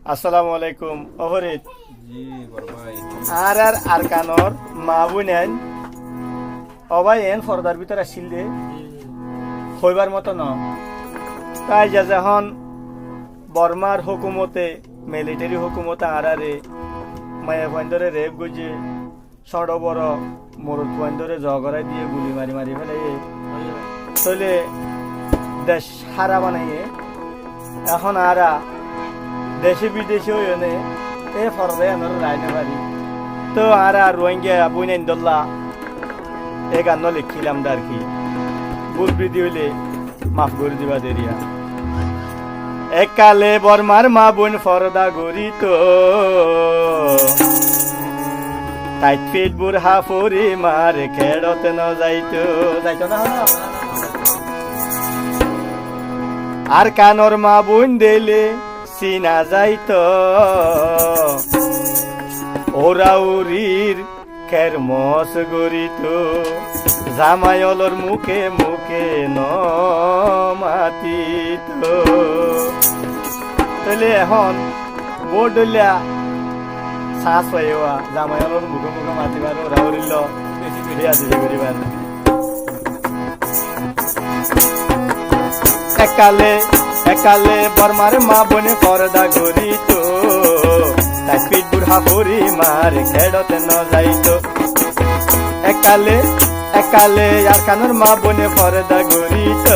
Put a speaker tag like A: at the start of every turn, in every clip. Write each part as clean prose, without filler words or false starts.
A: আসসালামু আলাইকুম অহরিত
B: জি বড় ভাই
A: আর কানর মা বুনেন অবাই এন ফরদার ভিতর আসছিল দে হইবার মতো ন তাই যা যখন বর্মার হুকুমতে মিলিটারি হুকুমতে আরারে মায়া পয়েন্টরে রেপ গুজে সড় বড় মরুদ পয়েন্টরে জগরাই দিয়ে গুলি মারি মারি ফেলাই চলে দেশ হারা বানাইয়ে এখন আরা দেশে বিদেশে হইনে এ ফরদে আনার রায়না বাড়ি তো আর রোহিঙ্গা বুইনাইন দল্লা এ গান লিখিলাম আর কি ভুল বৃদ্ধি হইলে মাফ করে দিবা দেরিয়া একালে বর্মার মা বোন ফরদা গরিত টাইট ফিট বুড়হা ফরি মার খেড়তে ন যাইতো না আর কানর মা বোন দিলে চিনা যাইতো ওরা উরির খের মস গরিত জামায়লর মুখে মুখে ন মাতিত তাহলে এখন বোর্ডলিয়া শ্বাস পাইবা জামায়লর মুখে মুখে মাতিবার ওরা উরিল বিয়া দিলে করিবার একালে বর্মার মা বনে পর্দা গরিত তাই পিঠ বুড়া হরি মার খেড়তে ন যাইতো একালে আর কানর মা বনে পর্দা গরিত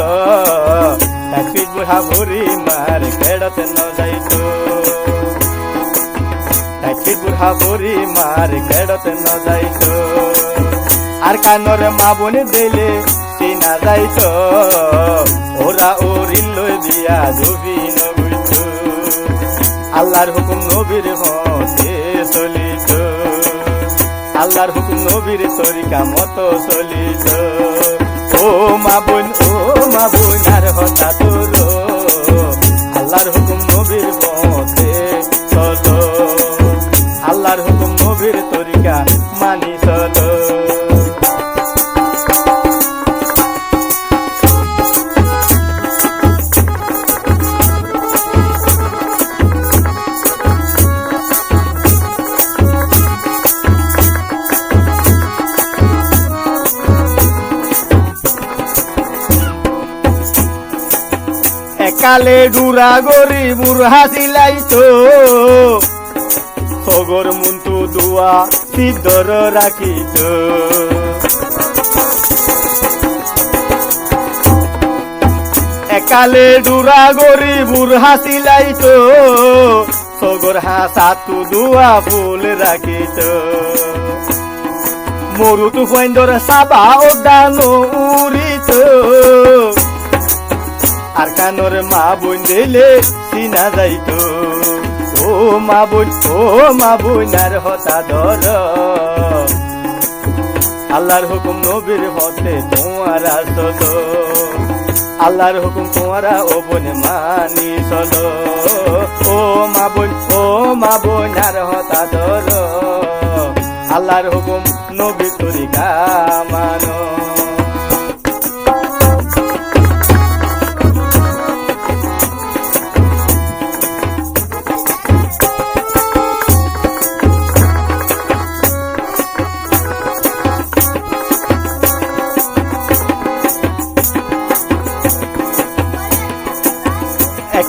A: তাই পিঠ বুড়া হরি মার খেড়তে ন যাইতো তাই পিঠ বুড়া হরি মার খেড়তে ন যাইতো আর কানর মা বনে দিলে চিনা যাইতো ওরা ওরিল দিয়া ধুবি নবইত আল্লাহর হুকুম নবীর হতে চলিত আল্লাহর হুকুম নবীর তরিকা মতো চলিত ও মা বোন আর হতা তোর আল্লাহর হুকুম নবীর মতে চলো আল্লাহর হুকুম নবীর তরিকা মানি চলো একালে ডুরা গরি বুড়হা সিলাইতো সগর মুন্তু দুয়া সিদ্ধর রাখিত একালে ডুরা গরি বুড়হা সিলাইতো সগর হাসাতু দুয়া ফুল রাখিত মরুতু ফয়েন্দর সাবা ওদানো উড়িত আর কানর মা বোন দিলে চিনা যাইতো ও মা বোন আর হতা ধর আল্লাহর হুকুম নবীর হতে তোমারা চলো আল্লাহর হুকুম তোমারা ও বোন মানি চলো ও মা বোন আর হতা ধর আল্লাহর হুকুম নবীর তরিকা মানো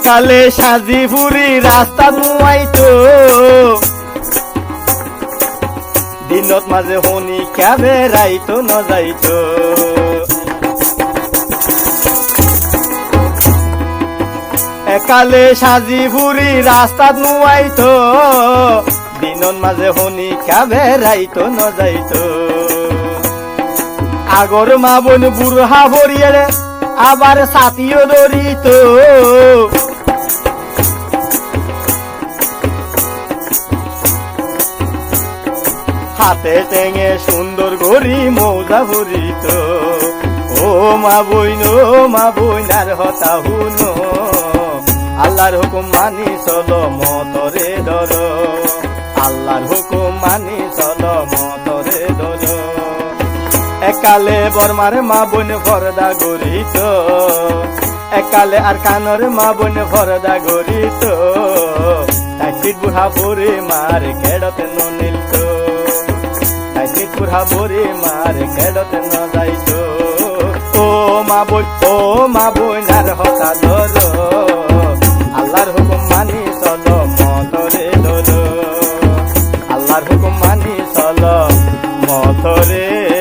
A: একালে সাজি ফুরি রাস্তা নুয়াইতো দিনত মাঝে হনি ক্যাবে রাইতো ন যাইতো একালে সাজি ফুরি রাস্তা নুয়াইতো দিনত মাঝে হনি ক্যাবে রাইতো ন যাইতো আগর মা বোন বুড়হা ভরিয়ে আবার সাথীও দরিত হাতে টেঙে সুন্দর গরি মৌজা ভরিত ও মা বোন আর হতা হুন আল্লাহর হুকুম মানি চলো মতরে ধর আল্লাহর হুকুম মানি চলো মতরে ধর একালে বর্মার মা বোন ফরদা গরিত একালে আর কানর মা বোন ফরদা গরিত তাইসিট বুড়া বুড়ি মার কেডতে নিলতো তাইসিট বুড়া বুড়ি মার কেডতে ন যাইতো ও মা বই নার হতা ধরো আল্লাহর হুকুম মানি চলো মতরে ধরো আল্লাহর হুকুম মানি চলো মতরে